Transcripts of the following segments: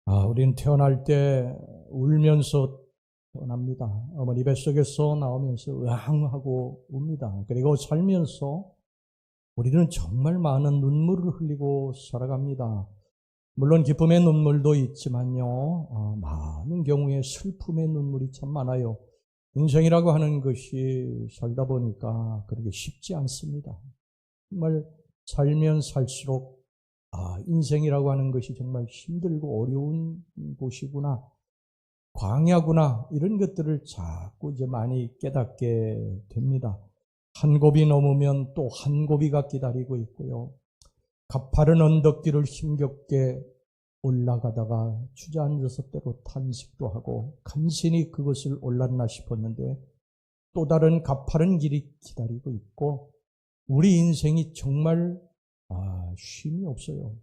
우리는 태어날 때 울면서 태어납니다. 어머니 뱃속에서 나오면서 으앙하고 웁니다. 그리고 살면서 우리는 정말 많은 눈물을 흘리고 살아갑니다. 물론 기쁨의 눈물도 있지만요, 많은 경우에 슬픔의 눈물이 참 많아요. 인생이라고 하는 것이 살다 보니까 그렇게 쉽지 않습니다. 정말 살면 살수록 인생이라고 하는 것이 정말 힘들고 어려운 곳이구나, 광야구나, 이런 것들을 자꾸 이제 많이 깨닫게 됩니다. 한 곱이 넘으면 또 한 곱이가 기다리고 있고요. 가파른 언덕길을 힘겹게 올라가다가 주저앉아서 때로 탄식도 하고 간신히 그것을 올랐나 싶었는데 또 다른 가파른 길이 기다리고 있고, 우리 인생이 정말 쉼이 없어요.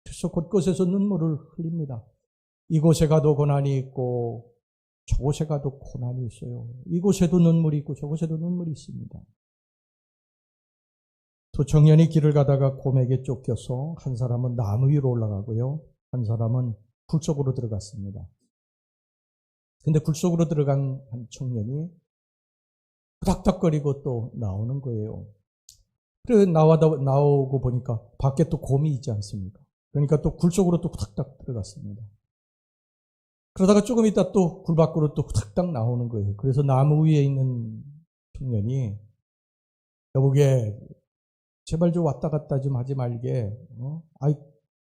그래서 곳곳에서 눈물을 흘립니다. 이곳에 가도 고난이 있고 저곳에 가도 고난이 있어요. 이곳에도 눈물이 있고 저곳에도 눈물이 있습니다. 두 청년이 길을 가다가 곰에게 쫓겨서 한 사람은 나무 위로 올라가고요, 한 사람은 굴 속으로 들어갔습니다. 근데 굴 속으로 들어간 한 청년이 후닥닥거리고 또 나오는 거예요. 그래서 나오고 보니까 밖에 또 곰이 있지 않습니까? 그러니까 또 굴 속으로 또 후닥닥 들어갔습니다. 그러다가 조금 있다 또 굴 밖으로 또 후닥닥 나오는 거예요. 그래서 나무 위에 있는 청년이, 여보게 제발 좀 왔다 갔다 좀 하지 말게.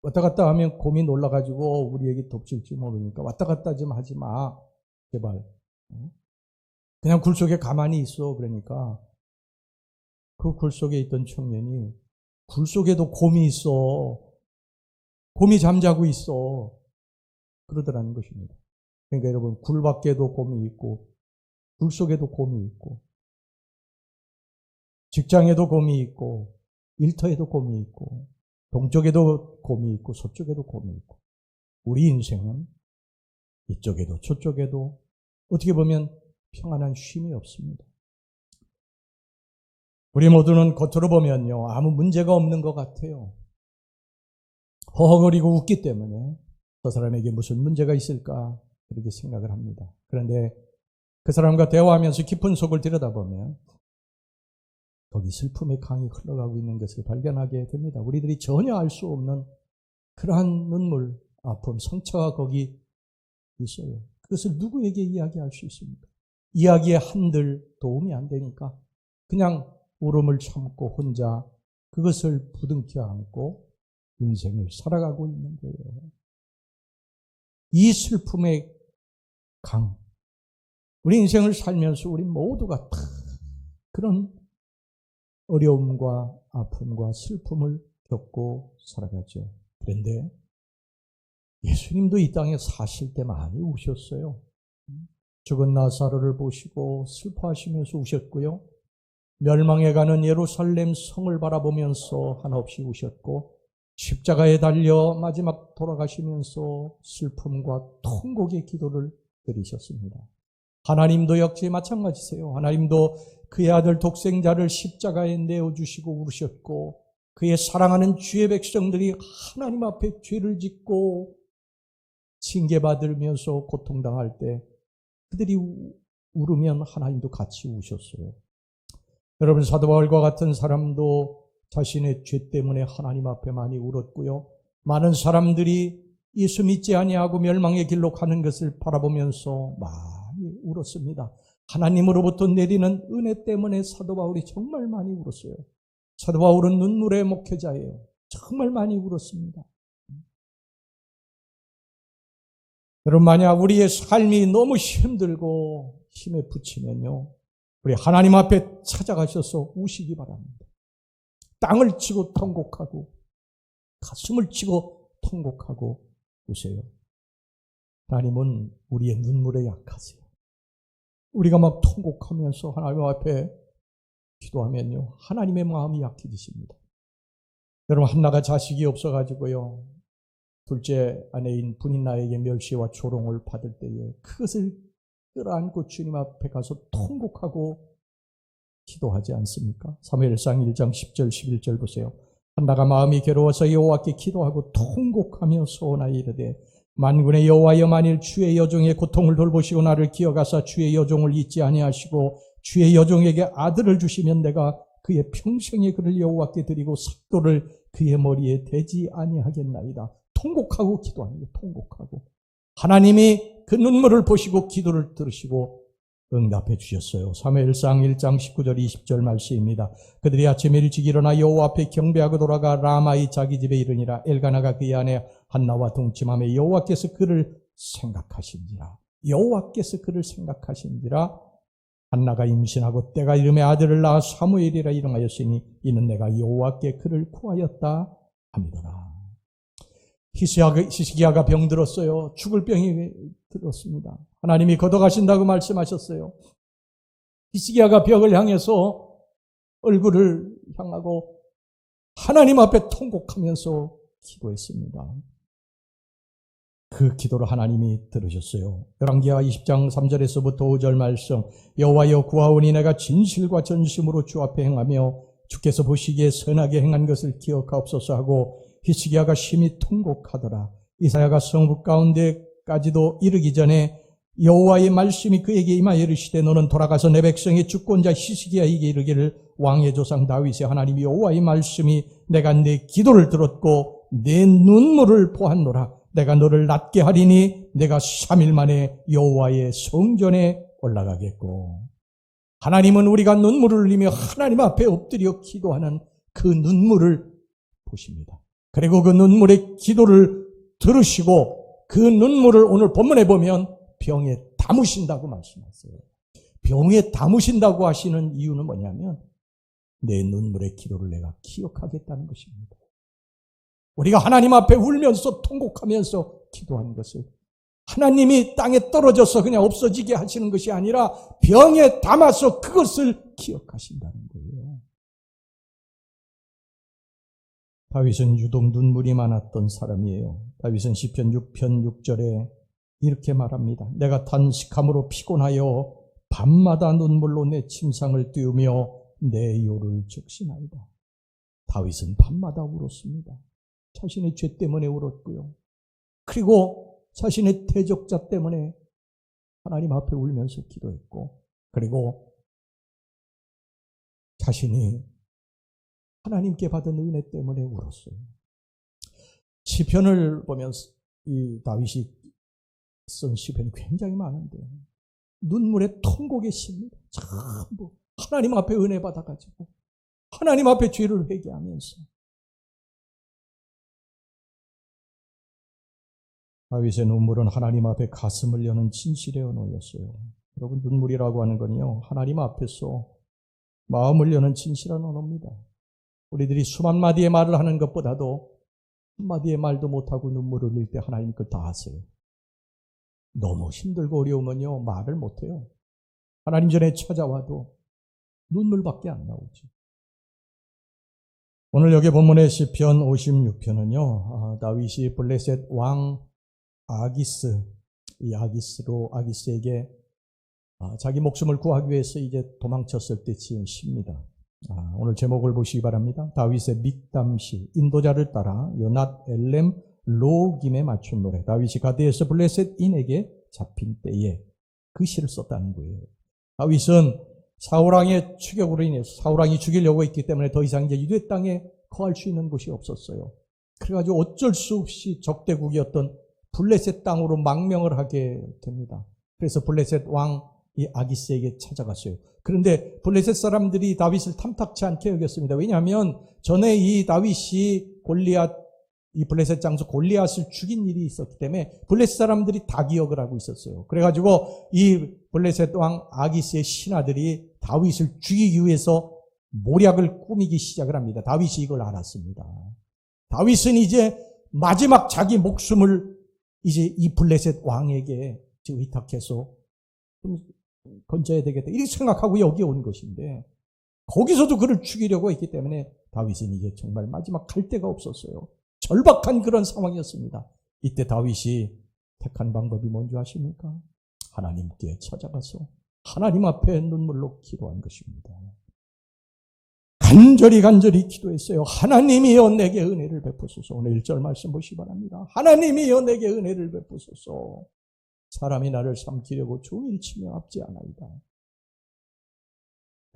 왔다 갔다 하면 곰이 놀라가지고 우리에게 덮칠지 모르니까 왔다 갔다 좀 하지 마, 제발. 그냥 굴 속에 가만히 있어. 그러니까 그 굴 속에 있던 청년이, 굴 속에도 곰이 있어, 곰이 잠자고 있어, 그러더라는 것입니다. 그러니까 여러분, 굴 밖에도 곰이 있고 굴 속에도 곰이 있고 직장에도 곰이 있고 일터에도 곰이 있고 동쪽에도 곰이 있고 서쪽에도 곰이 있고, 우리 인생은 이쪽에도 저쪽에도 어떻게 보면 평안한 쉼이 없습니다. 우리 모두는 겉으로 보면요, 아무 문제가 없는 것 같아요. 허허거리고 웃기 때문에 저 사람에게 무슨 문제가 있을까 그렇게 생각을 합니다. 그런데 그 사람과 대화하면서 깊은 속을 들여다보면 거기 슬픔의 강이 흘러가고 있는 것을 발견하게 됩니다. 우리들이 전혀 알 수 없는 그러한 눈물, 아픔, 상처가 거기 있어요. 그것을 누구에게 이야기할 수 있습니까? 이야기에 한들 도움이 안 되니까 그냥 울음을 참고 혼자 그것을 부둥켜 안고 인생을 살아가고 있는 거예요. 이 슬픔의 강, 우리 인생을 살면서 우리 모두가 다 그런 어려움과 아픔과 슬픔을 겪고 살아가죠. 그런데 예수님도 이 땅에 사실 때 많이 우셨어요. 죽은 나사로를 보시고 슬퍼하시면서 우셨고요, 멸망해가는 예루살렘 성을 바라보면서 한없이 우셨고, 십자가에 달려 마지막 돌아가시면서 슬픔과 통곡의 기도를 드리셨습니다. 하나님도 역시 마찬가지세요. 하나님도 그의 아들 독생자를 십자가에 내어주시고 우르셨고, 그의 사랑하는 주의 백성들이 하나님 앞에 죄를 짓고 징계받으면서 고통당할 때 그들이 울으면 하나님도 같이 우셨어요. 여러분, 사도 바울과 같은 사람도 자신의 죄 때문에 하나님 앞에 많이 울었고요, 많은 사람들이 예수 믿지 아니하고 멸망의 길로 가는 것을 바라보면서 많이 울었습니다. 하나님으로부터 내리는 은혜 때문에 사도 바울이 정말 많이 울었어요. 사도 바울은 눈물의 목회자예요. 정말 많이 울었습니다. 여러분, 만약 우리의 삶이 너무 힘들고 힘에 부치면요, 우리 하나님 앞에 찾아가셔서 우시기 바랍니다. 땅을 치고 통곡하고 가슴을 치고 통곡하고 우세요. 하나님은 우리의 눈물에 약하세요. 우리가 막 통곡하면서 하나님 앞에 기도하면요, 하나님의 마음이 약해지십니다. 여러분, 한나가 자식이 없어가지고요, 둘째 아내인 분인나에게 멸시와 조롱을 받을 때에 그것을 끌어안고 주님 앞에 가서 통곡하고 기도하지 않습니까? 사무엘상 1장 10절 11절 보세요. 한나가 마음이 괴로워서 여호와께 기도하고 통곡하며 소원하여 이르되 만군의 여호와여, 만일 주의 여종의 고통을 돌보시고 나를 기어가사 주의 여종을 잊지 아니하시고 주의 여종에게 아들을 주시면 내가 그의 평생의 그를 여호와께 드리고 삭도를 그의 머리에 대지 아니하겠나이다. 통곡하고 기도합니다. 통곡하고. 하나님이 그 눈물을 보시고 기도를 들으시고 응답해 주셨어요. 사무엘상 1장 19절 20절 말씀입니다. 그들이 아침에 일찍 일어나 여호와 앞에 경배하고 돌아가 라마의 자기 집에 이르니라. 엘가나가 그의 아내 한나와 동침하며 여호와께서 그를 생각하신지라. 여호와께서 그를 생각하신지라. 한나가 임신하고 때가 이름에 아들을 낳아 사무엘이라 이름하였으니 이는 내가 여호와께 그를 구하였다 함이더라. 히스기야가 병들었어요. 죽을 병이 들었습니다. 하나님이 걷어가신다고 말씀하셨어요. 히스기야가 벽을 향해서 얼굴을 향하고 하나님 앞에 통곡하면서 기도했습니다. 그 기도를 하나님이 들으셨어요. 열왕기하 20장 3절에서부터 5절 말씀. 여호와여, 구하오니 내가 진실과 전심으로 주 앞에 행하며 주께서 보시기에 선하게 행한 것을 기억하옵소서 하고 히스기야가 심히 통곡하더라. 이사야가 성읍 가운데까지도 이르기 전에 여호와의 말씀이 그에게 임하여 이르시되 너는 돌아가서 내 백성의 주권자 히스기야에게 이르기를 왕의 조상 다윗의 하나님이 여호와의 말씀이 내가 내 기도를 들었고 내 눈물을 보았노라. 내가 너를 낫게 하리니 내가 3일 만에 여호와의 성전에 올라가겠고. 하나님은 우리가 눈물을 흘리며 하나님 앞에 엎드려 기도하는 그 눈물을 보십니다. 그리고 그 눈물의 기도를 들으시고 그 눈물을 오늘 본문에 보면 병에 담으신다고 말씀하세요. 병에 담으신다고 하시는 이유는 뭐냐면 내 눈물의 기도를 내가 기억하겠다는 것입니다. 우리가 하나님 앞에 울면서 통곡하면서 기도하는 것을 하나님이 땅에 떨어져서 그냥 없어지게 하시는 것이 아니라 병에 담아서 그것을 기억하신다는 거예요. 다윗은 유독 눈물이 많았던 사람이에요. 다윗은 시편 6편 6절에 이렇게 말합니다. 내가 단식함으로 피곤하여 밤마다 눈물로 내 침상을 띄우며 내 요를 적시나이다. 다윗은 밤마다 울었습니다. 자신의 죄 때문에 울었고요. 그리고 자신의 대적자 때문에 하나님 앞에 울면서 기도했고, 그리고 자신이 하나님께 받은 은혜 때문에 울었어요. 시편을 보면 이 다윗이 쓴 시편이 굉장히 많은데 눈물의 통곡의 시입니다. 전부 하나님 앞에 은혜 받아가지고 하나님 앞에 죄를 회개하면서. 다윗의 눈물은 하나님 앞에 가슴을 여는 진실의 언어였어요. 여러분, 눈물이라고 하는 건요, 하나님 앞에서 마음을 여는 진실한 언어입니다. 우리들이 수만 마디의 말을 하는 것보다도 한마디의 말도 못하고 눈물을 흘릴 때 하나님 그걸 다 아세요. 너무 힘들고 어려우면요, 말을 못해요. 하나님 전에 찾아와도 눈물밖에 안 나오죠. 오늘 여기 본문의 시편 56편은요, 다윗이 블레셋 왕 아기스에게 자기 목숨을 구하기 위해서 이제 도망쳤을 때 지은 시입니다. 오늘 제목을 보시기 바랍니다. 다윗의 믹담시, 인도자를 따라 요낫 엘렘 로김에 맞춘 노래. 다윗이 가드에서 블레셋인에게 잡힌 때에 그 시를 썼다는 거예요. 다윗은 사울왕의 추격으로 인해서 사울왕이 죽이려고 했기 때문에 더 이상 이제 유대 땅에 거할 수 있는 곳이 없었어요. 그래가지고 어쩔 수 없이 적대국이었던 블레셋 땅으로 망명을 하게 됩니다. 그래서 블레셋 왕 이 아기스에게 찾아갔어요. 그런데 블레셋 사람들이 다윗을 탐탁치 않게 여겼습니다. 왜냐하면 전에 이 다윗이 이 블레셋 장수 골리앗을 죽인 일이 있었기 때문에 블레셋 사람들이 다 기억을 하고 있었어요. 그래가지고 이 블레셋 왕 아기스의 신하들이 다윗을 죽이기 위해서 모략을 꾸미기 시작을 합니다. 다윗이 이걸 알았습니다. 다윗은 이제 마지막 자기 목숨을 이제 이 블레셋 왕에게 의탁해서 좀 건져야 되겠다 이렇게 생각하고 여기 온 것인데, 거기서도 그를 죽이려고 했기 때문에 다윗은 이제 정말 마지막 갈 데가 없었어요. 절박한 그런 상황이었습니다. 이때 다윗이 택한 방법이 뭔지 아십니까? 하나님께 찾아가서 하나님 앞에 눈물로 기도한 것입니다. 간절히 기도했어요. 하나님이여 내게 은혜를 베푸소서. 오늘 1절 말씀 보시기 바랍니다. 하나님이여 내게 은혜를 베푸소서. 사람이 나를 삼키려고 종일 치며 앞지 않아이다.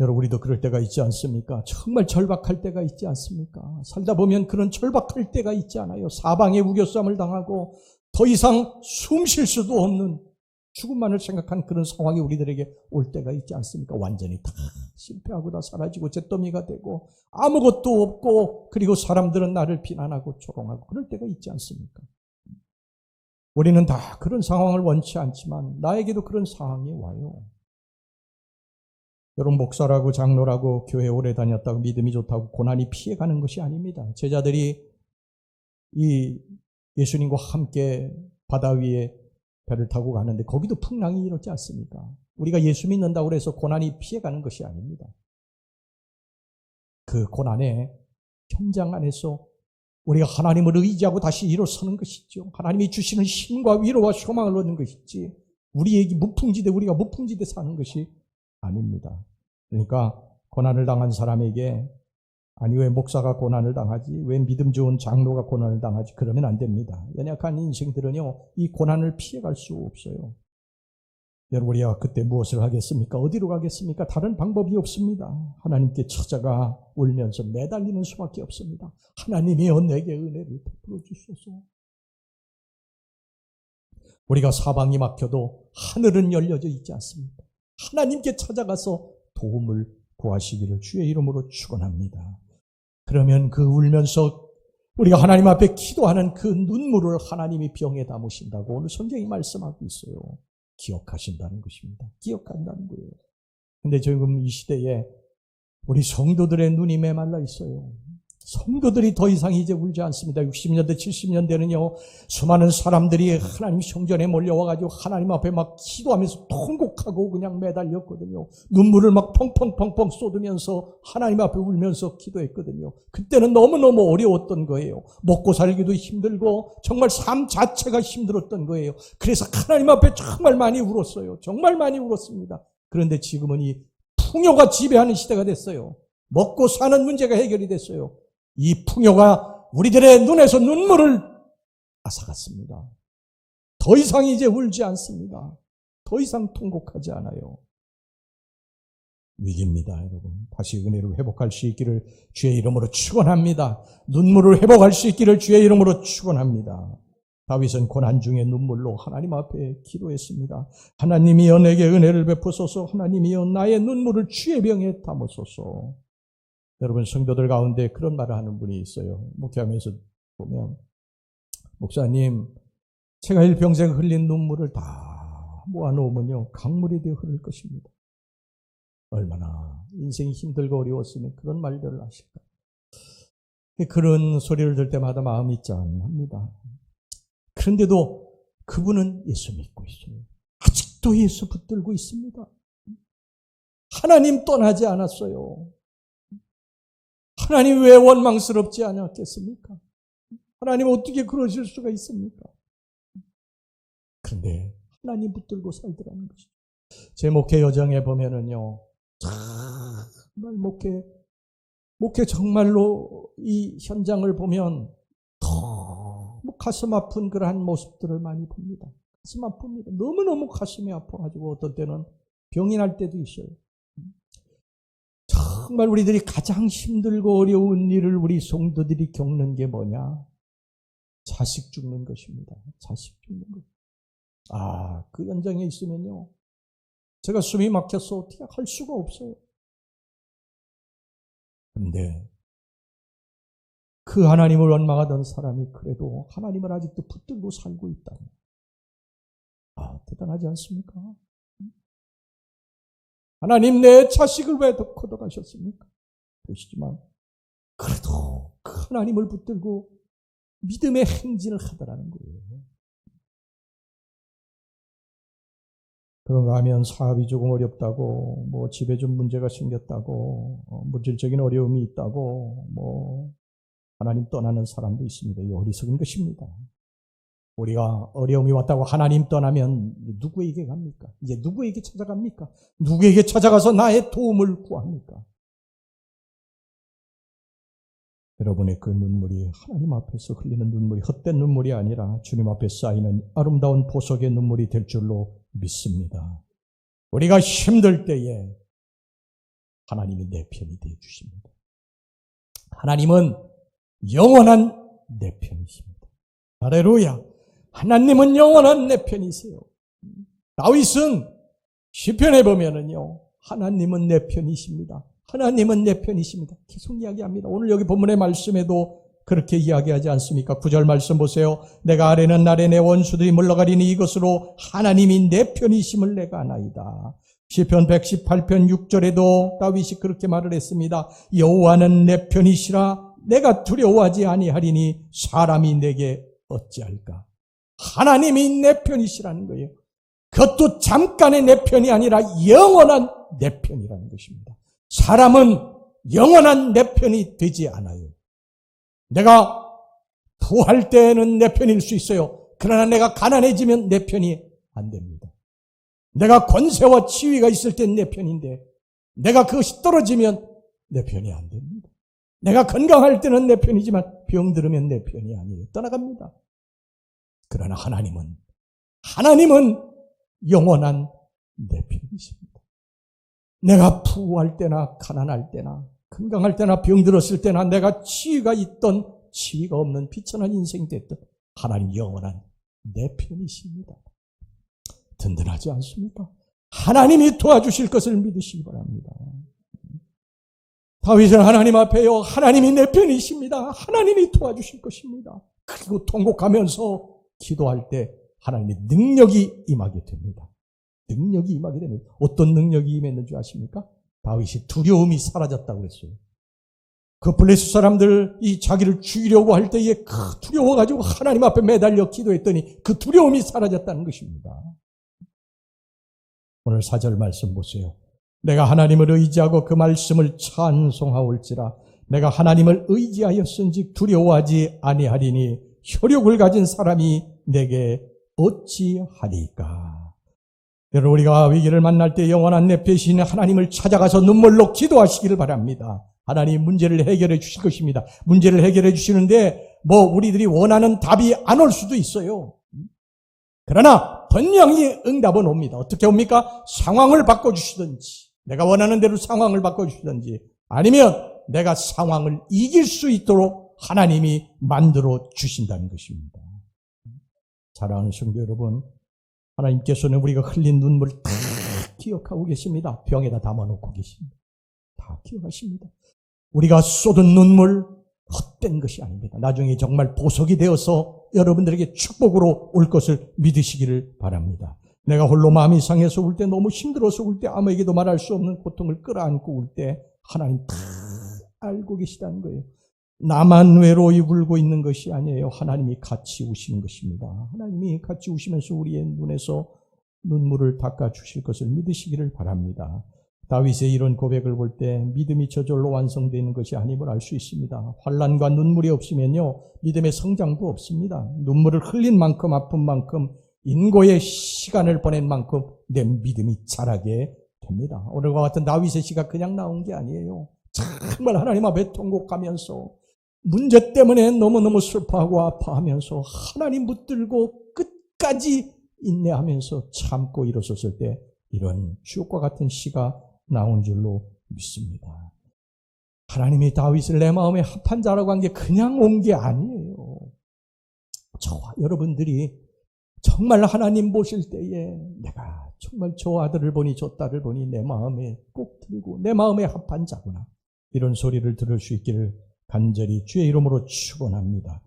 여러분, 우리도 그럴 때가 있지 않습니까? 정말 절박할 때가 있지 않습니까? 살다 보면 그런 절박할 때가 있지 않아요? 사방에 우겨쌈을 당하고 더 이상 숨 쉴 수도 없는 죽음만을 생각한 그런 상황이 우리들에게 올 때가 있지 않습니까? 완전히 다 실패하고 다 사라지고 잿더미가 되고 아무것도 없고, 그리고 사람들은 나를 비난하고 조롱하고 그럴 때가 있지 않습니까? 우리는 다 그런 상황을 원치 않지만 나에게도 그런 상황이 와요. 여러분, 목사라고 장로라고 교회 오래 다녔다고 믿음이 좋다고 고난이 피해가는 것이 아닙니다. 제자들이 이 예수님과 함께 바다 위에 배를 타고 가는데 거기도 풍랑이 이렇지 않습니까? 우리가 예수 믿는다고 해서 고난이 피해가는 것이 아닙니다. 그 고난의 현장 안에서 우리가 하나님을 의지하고 다시 일어서는 것이죠. 하나님이 주시는 힘과 위로와 소망을 얻는 것이지, 우리에게 우리가 무풍지대 사는 것이 아닙니다. 그러니까 고난을 당한 사람에게, 아니 왜 목사가 고난을 당하지, 왜 믿음 좋은 장로가 고난을 당하지, 그러면 안 됩니다. 연약한 인생들은요, 이 고난을 피해갈 수 없어요. 여러분, 우리가 그때 무엇을 하겠습니까? 어디로 가겠습니까? 다른 방법이 없습니다. 하나님께 찾아가 울면서 매달리는 수밖에 없습니다. 하나님이여 내게 은혜를 베풀어 주소서. 우리가 사방이 막혀도 하늘은 열려져 있지 않습니까? 하나님께 찾아가서 도움을 구하시기를 주의 이름으로 축원합니다. 그러면 그 울면서 우리가 하나님 앞에 기도하는 그 눈물을 하나님이 병에 담으신다고 오늘 성경이 말씀하고 있어요. 기억하신다는 것입니다. 기억한다는 거예요. 근데 지금 이 시대에 우리 성도들의 눈이 메말라 있어요. 성도들이 더 이상 이제 울지 않습니다. 60년대, 70년대는요, 수많은 사람들이 하나님 성전에 몰려와가지고 하나님 앞에 막 기도하면서 통곡하고 그냥 매달렸거든요. 눈물을 막 펑펑펑펑 쏟으면서 하나님 앞에 울면서 기도했거든요. 그때는 너무너무 어려웠던 거예요. 먹고 살기도 힘들고 정말 삶 자체가 힘들었던 거예요. 그래서 하나님 앞에 정말 많이 울었어요. 정말 많이 울었습니다. 그런데 지금은 이 풍요가 지배하는 시대가 됐어요. 먹고 사는 문제가 해결이 됐어요. 이 풍요가 우리들의 눈에서 눈물을 앗아갔습니다. 더 이상 이제 울지 않습니다. 더 이상 통곡하지 않아요. 위기입니다, 여러분. 다시 은혜를 회복할 수 있기를 주의 이름으로 축원합니다. 눈물을 회복할 수 있기를 주의 이름으로 축원합니다. 다윗은 고난 중에 눈물로 하나님 앞에 기도했습니다. 하나님이여 내게 은혜를 베푸소서. 하나님이여 나의 눈물을 주의 병에 담으소서. 여러분, 성도들 가운데 그런 말을 하는 분이 있어요. 목회하면서 보면, 목사님, 제가 일평생 흘린 눈물을 다 모아놓으면요, 강물이 되어 흐를 것입니다. 얼마나 인생이 힘들고 어려웠으면 그런 말들을 하실까. 그런 소리를 들을 때마다 마음이 짠합니다. 그런데도 그분은 예수 믿고 있어요. 아직도 예수 붙들고 있습니다. 하나님 떠나지 않았어요. 하나님 왜 원망스럽지 않았겠습니까? 하나님 어떻게 그러실 수가 있습니까? 그런데 하나님 붙들고 살더라는 것이죠. 제 목회 여정에 보면은요, 정말 목회 정말로 이 현장을 보면 너무 가슴 아픈 그러한 모습들을 많이 봅니다. 가슴 아픕니다. 너무너무 가슴이 아파가지고 어떤 때는 병이 날 때도 있어요. 정말 우리들이 가장 힘들고 어려운 일을 우리 성도들이 겪는 게 뭐냐? 자식 죽는 것입니다. 자식 죽는 것. 그 현장에 있으면요, 제가 숨이 막혀서 어떻게 할 수가 없어요. 그런데 그 하나님을 원망하던 사람이 그래도 하나님을 아직도 붙들고 살고 있다니. 대단하지 않습니까? 하나님, 내 자식을 왜 거둬가셨습니까? 그러시지만 그래도 그 하나님을 붙들고 믿음의 행진을 하더라는 거예요. 그런가 하면 사업이 조금 어렵다고, 집에 좀 문제가 생겼다고, 물질적인 어려움이 있다고, 하나님 떠나는 사람도 있습니다. 이 어리석은 것입니다. 우리가 어려움이 왔다고 하나님 떠나면 누구에게 갑니까? 이제 누구에게 찾아갑니까? 누구에게 찾아가서 나의 도움을 구합니까? 여러분의 그 눈물이 하나님 앞에서 흘리는 눈물이 헛된 눈물이 아니라 주님 앞에 쌓이는 아름다운 보석의 눈물이 될 줄로 믿습니다. 우리가 힘들 때에 하나님이 내 편이 되어 주십니다. 하나님은 영원한 내 편이십니다. 할렐루야. 하나님은 영원한 내 편이세요. 다윗은 시편에 보면은요, 하나님은 내 편이십니다. 하나님은 내 편이십니다. 계속 이야기합니다. 오늘 여기 본문의 말씀에도 그렇게 이야기하지 않습니까? 9절 말씀 보세요. 내가 아뢰는 날에 내 원수들이 물러가리니 이것으로 하나님이 내 편이심을 내가 아나이다. 시편 118편 6절에도 다윗이 그렇게 말을 했습니다. 여호와는 내 편이시라 내가 두려워하지 아니하리니 사람이 내게 어찌할까. 하나님이 내 편이시라는 거예요. 그것도 잠깐의 내 편이 아니라 영원한 내 편이라는 것입니다. 사람은 영원한 내 편이 되지 않아요. 내가 부할 때는 내 편일 수 있어요. 그러나 내가 가난해지면 내 편이 안 됩니다. 내가 권세와 지위가 있을 땐 내 편인데 내가 그것이 떨어지면 내 편이 안 됩니다. 내가 건강할 때는 내 편이지만 병들으면 내 편이 아니에요. 떠나갑니다. 그러나 하나님은 영원한 내 편이십니다. 내가 부할 때나 가난할 때나 건강할 때나 병들었을 때나 내가 지위가 있던 지위가 없는 비천한 인생이 됐던 하나님 영원한 내 편이십니다. 든든하지 않습니까? 하나님이 도와주실 것을 믿으시기 바랍니다. 다윗은 하나님 앞에요. 하나님이 내 편이십니다. 하나님이 도와주실 것입니다. 그리고 통곡하면서 기도할 때 하나님의 능력이 임하게 됩니다. 능력이 임하게 됩니다. 어떤 능력이 임했는 줄 아십니까? 다윗이 두려움이 사라졌다고 그랬어요. 그 블레셋 사람들이 자기를 죽이려고 할 때에 두려워가지고 하나님 앞에 매달려 기도했더니 그 두려움이 사라졌다는 것입니다. 오늘 4절 말씀 보세요. 내가 하나님을 의지하고 그 말씀을 찬송하올지라 내가 하나님을 의지하였은즉 두려워하지 아니하리니 혈육을 가진 사람이 내게 어찌하리까. 여러분 우리가 위기를 만날 때 영원한 내 편이신 하나님을 찾아가서 눈물로 기도하시기를 바랍니다. 하나님 문제를 해결해 주실 것입니다. 문제를 해결해 주시는데 우리들이 원하는 답이 안 올 수도 있어요. 그러나 분명히 응답은 옵니다. 어떻게 옵니까? 상황을 바꿔주시든지 내가 원하는 대로 상황을 바꿔주시든지 아니면 내가 상황을 이길 수 있도록 하나님이 만들어 주신다는 것입니다. 사랑하는 성도 여러분, 하나님께서는 우리가 흘린 눈물을 다 기억하고 계십니다. 병에다 담아놓고 계십니다. 다 기억하십니다. 우리가 쏟은 눈물 헛된 것이 아닙니다. 나중에 정말 보석이 되어서 여러분들에게 축복으로 올 것을 믿으시기를 바랍니다. 내가 홀로 마음이 상해서 울 때, 너무 힘들어서 울 때, 아무에게도 말할 수 없는 고통을 끌어안고 울 때 하나님 다 알고 계시다는 거예요. 나만 외로이 울고 있는 것이 아니에요. 하나님이 같이 우시는 것입니다. 하나님이 같이 우시면서 우리의 눈에서 눈물을 닦아주실 것을 믿으시기를 바랍니다. 다윗의 이런 고백을 볼 때 믿음이 저절로 완성되는 것이 아님을 알 수 있습니다. 환난과 눈물이 없으면요 믿음의 성장도 없습니다. 눈물을 흘린 만큼 아픈 만큼 인고의 시간을 보낸 만큼 내 믿음이 자라게 됩니다. 오늘과 같은 다윗의 시가 그냥 나온 게 아니에요. 정말 하나님 앞에 통곡하면서 문제 때문에 너무너무 슬퍼하고 아파하면서 하나님 붙들고 끝까지 인내하면서 참고 일어섰을 때 이런 주옥과 같은 시가 나온 줄로 믿습니다. 하나님이 다윗을 내 마음에 합한 자라고 한 게 그냥 온 게 아니에요. 저와 여러분들이 정말 하나님 보실 때에 내가 정말 저 아들을 보니 저 딸을 보니 내 마음에 꼭 들고 내 마음에 합한 자구나, 이런 소리를 들을 수 있기를 간절히 주의 이름으로 축원합니다.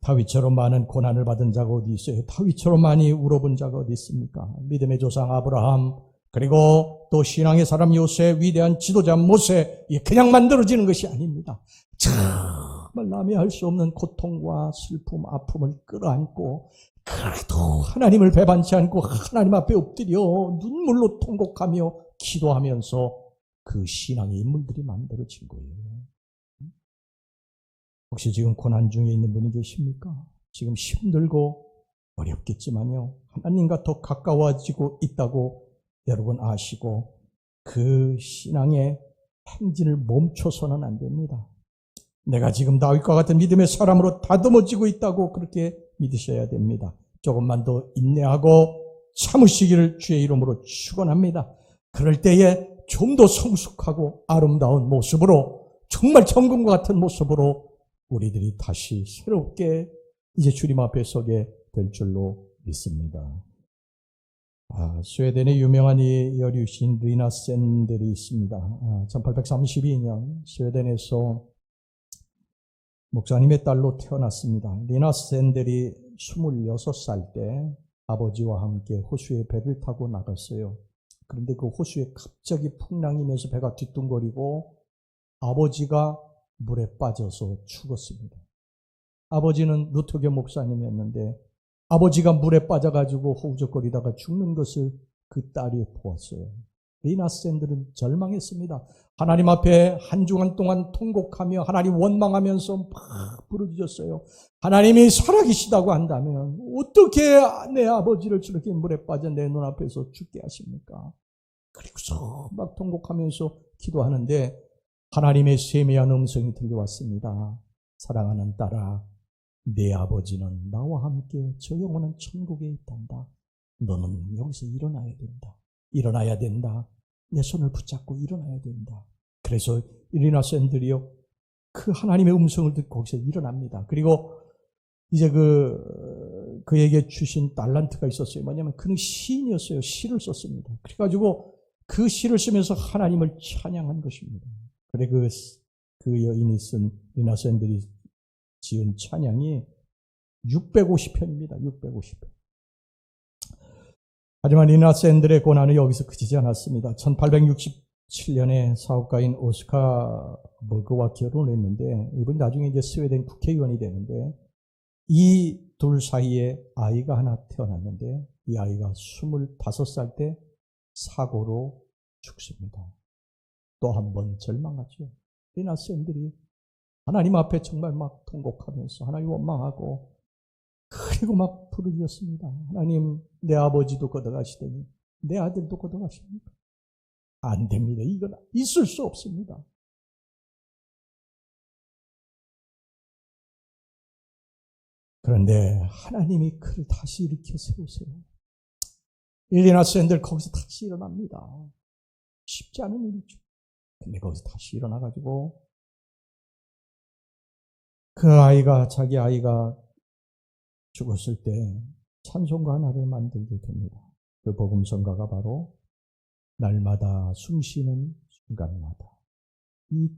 다윗처럼 많은 고난을 받은 자가 어디 있어요? 다윗처럼 많이 울어본 자가 어디 있습니까? 믿음의 조상 아브라함, 그리고 또 신앙의 사람 요셉, 위대한 지도자 모세, 이게 그냥 만들어지는 것이 아닙니다. 정말 남이 할 수 없는 고통과 슬픔, 아픔을 끌어안고 그래도 하나님을 배반치 않고 하나님 앞에 엎드려 눈물로 통곡하며 기도하면서 그 신앙의 인물들이 만들어진 거예요. 혹시 지금 고난 중에 있는 분이 계십니까? 지금 힘들고 어렵겠지만요, 하나님과 더 가까워지고 있다고 여러분 아시고 그 신앙의 행진을 멈춰서는 안 됩니다. 내가 지금 다윗과 같은 믿음의 사람으로 다듬어지고 있다고 그렇게 믿으셔야 됩니다. 조금만 더 인내하고 참으시기를 주의 이름으로 축원합니다. 그럴 때에 좀 더 성숙하고 아름다운 모습으로, 정말 정금과 같은 모습으로 우리들이 다시 새롭게 이제 주님 앞에 서게 될 줄로 믿습니다. 스웨덴의 유명한 이 여류신 리나 샌델이 있습니다. 1832년 스웨덴에서 목사님의 딸로 태어났습니다. 리나 샌델이 26살 때 아버지와 함께 호수에 배를 타고 나갔어요. 그런데 그 호수에 갑자기 풍랑이 면서 배가 뒤뚱거리고 아버지가 물에 빠져서 죽었습니다. 아버지는 루터교 목사님이었는데 아버지가 물에 빠져가지고 허우적거리다가 죽는 것을 그 딸이 보았어요. 리나 샌들은 절망했습니다. 하나님 앞에 한 주간 동안 통곡하며 하나님 원망하면서 막 부르짖었어요. 하나님이 살아계시다고 한다면 어떻게 내 아버지를 저렇게 물에 빠져 내 눈앞에서 죽게 하십니까? 그리고서 막 통곡하면서 기도하는데 하나님의 세미한 음성이 들려왔습니다. 사랑하는 딸아, 내 아버지는 나와 함께 저 영원한 천국에 있단다. 너는 여기서 일어나야 된다. 일어나야 된다. 내 손을 붙잡고 일어나야 된다. 그래서 리나 샌들이요, 그 하나님의 음성을 듣고 거기서 일어납니다. 그리고 이제 그에게 주신 달란트가 있었어요. 뭐냐면 그는 시인이었어요. 시를 썼습니다. 그래가지고 그 시를 쓰면서 하나님을 찬양한 것입니다. 그래 그 여인이 쓴 리나 샌들이 지은 찬양이 650편입니다. 650편. 하지만 리나 샌들의 고난은 여기서 그치지 않았습니다. 1867년에 사업가인 오스카 버그와 결혼을 했는데 이분이 나중에 이제 스웨덴 국회의원이 되는데 이 둘 사이에 아이가 하나 태어났는데 이 아이가 25살 때 사고로 죽습니다. 또 한 번 절망하죠. 리나 샌들이 하나님 앞에 정말 막 통곡하면서 하나님 원망하고 그리고 막 부르짖었습니다. 하나님, 내 아버지도 걷어가시더니 내 아들도 걷어가십니까? 안 됩니다. 이건 있을 수 없습니다. 그런데 하나님이 그를 다시 일으켜 세우세요. 리나 샌들 거기서 다시 일어납니다. 쉽지 않은 일이죠. 근데 거기서 다시 일어나가지고 그 아이가, 자기 아이가 죽었을 때 찬송가 하나를 만들게 됩니다. 그 복음성가가 바로 날마다 숨쉬는 순간마다, 이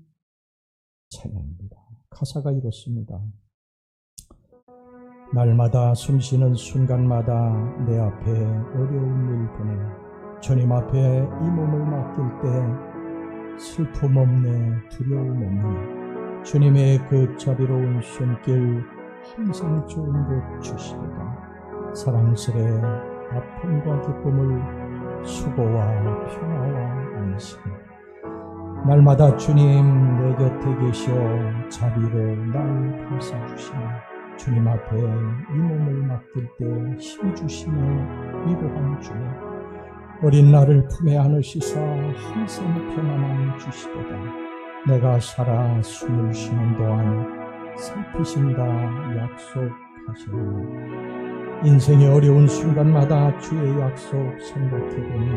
찬양입니다. 가사가 이렇습니다. 날마다 숨쉬는 순간마다 내 앞에 어려운 일 보내 주님 앞에 이 몸을 맡길 때 슬픔 없네, 두려움 없네. 주님의 그 자비로운 손길 항상 좋은 것 주시리라. 사랑스레 아픔과 기쁨을 수고와 평화와 안심. 날마다 주님 내 곁에 계셔 자비로 날 감싸주시네. 주님 앞에 이 몸을 맡길 때 힘주시며 위로함 주네. 어린 나를 품에 안으시사 항상 평안함 주시도다. 내가 살아 숨을 쉬는 동안 살피신다 약속하시네. 인생의 어려운 순간마다 주의 약속 생각해보니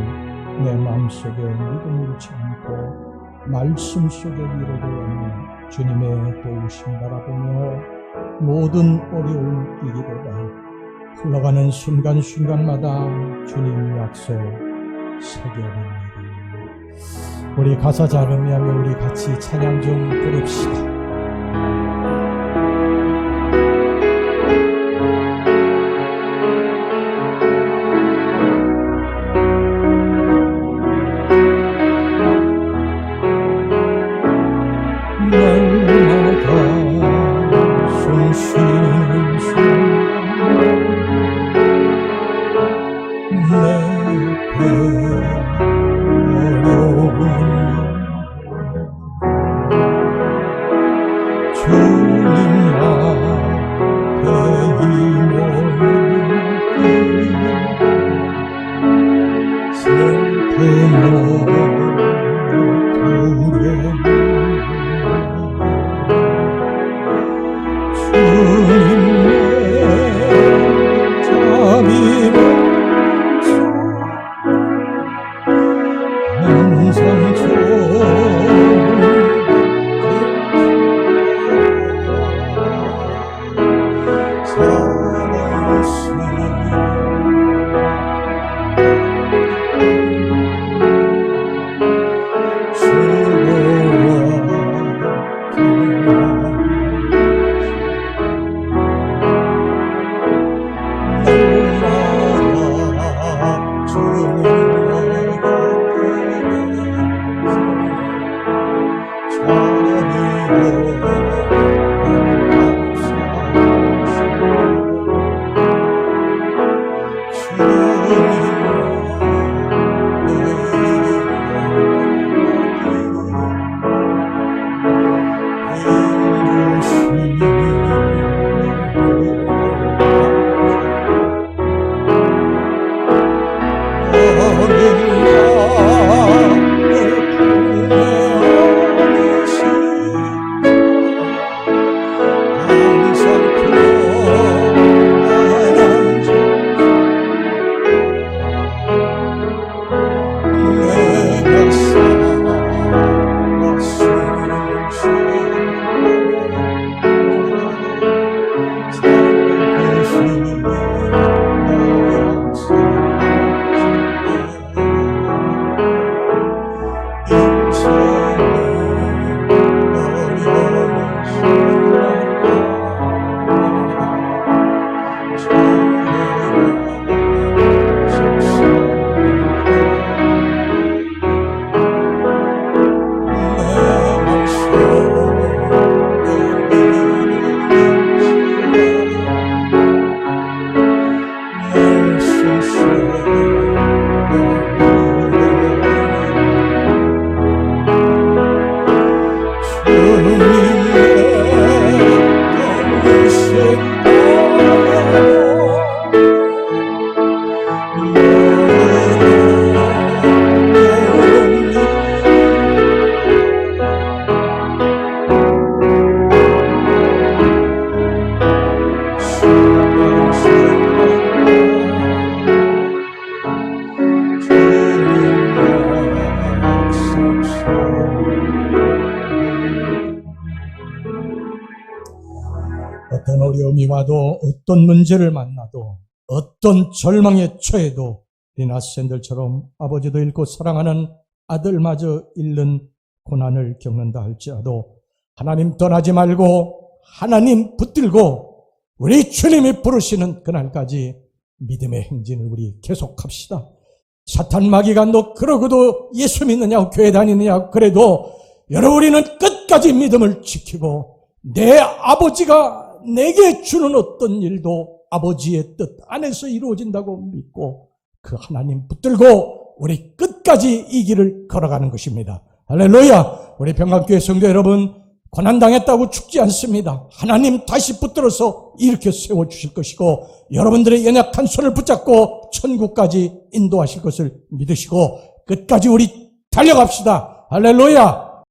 내 마음속에 믿음 잃지 않고 말씀 속에 위로를 얻네. 주님의 도우심 바라보며 모든 어려움 이기도다. 흘러가는 순간순간마다 주님 약속 새겨봅니다. 우리 가사 잘 음미하며 우리 같이 찬양 좀 부릅시다. 어떤 어려움이 와도, 어떤 문제를 만나도, 어떤 절망에 처해도 리나샌들처럼 아버지도 잃고 사랑하는 아들마저 잃는 고난을 겪는다 할지라도 하나님 떠나지 말고 하나님 붙들고 우리 주님이 부르시는 그날까지 믿음의 행진을 우리 계속합시다. 사탄 마귀가 너 그러고도 예수 믿느냐고 교회 다니느냐고 그래도 여러분 우리는 끝까지 믿음을 지키고 내 아버지가 내게 주는 어떤 일도 아버지의 뜻 안에서 이루어진다고 믿고 그 하나님 붙들고 우리 끝까지 이 길을 걸어가는 것입니다. 할렐루야! 우리 평강교회 성도 여러분, 고난당했다고 죽지 않습니다. 하나님 다시 붙들어서 일으켜 세워주실 것이고 여러분들의 연약한 손을 붙잡고 천국까지 인도하실 것을 믿으시고 끝까지 우리 달려갑시다. 할렐루야!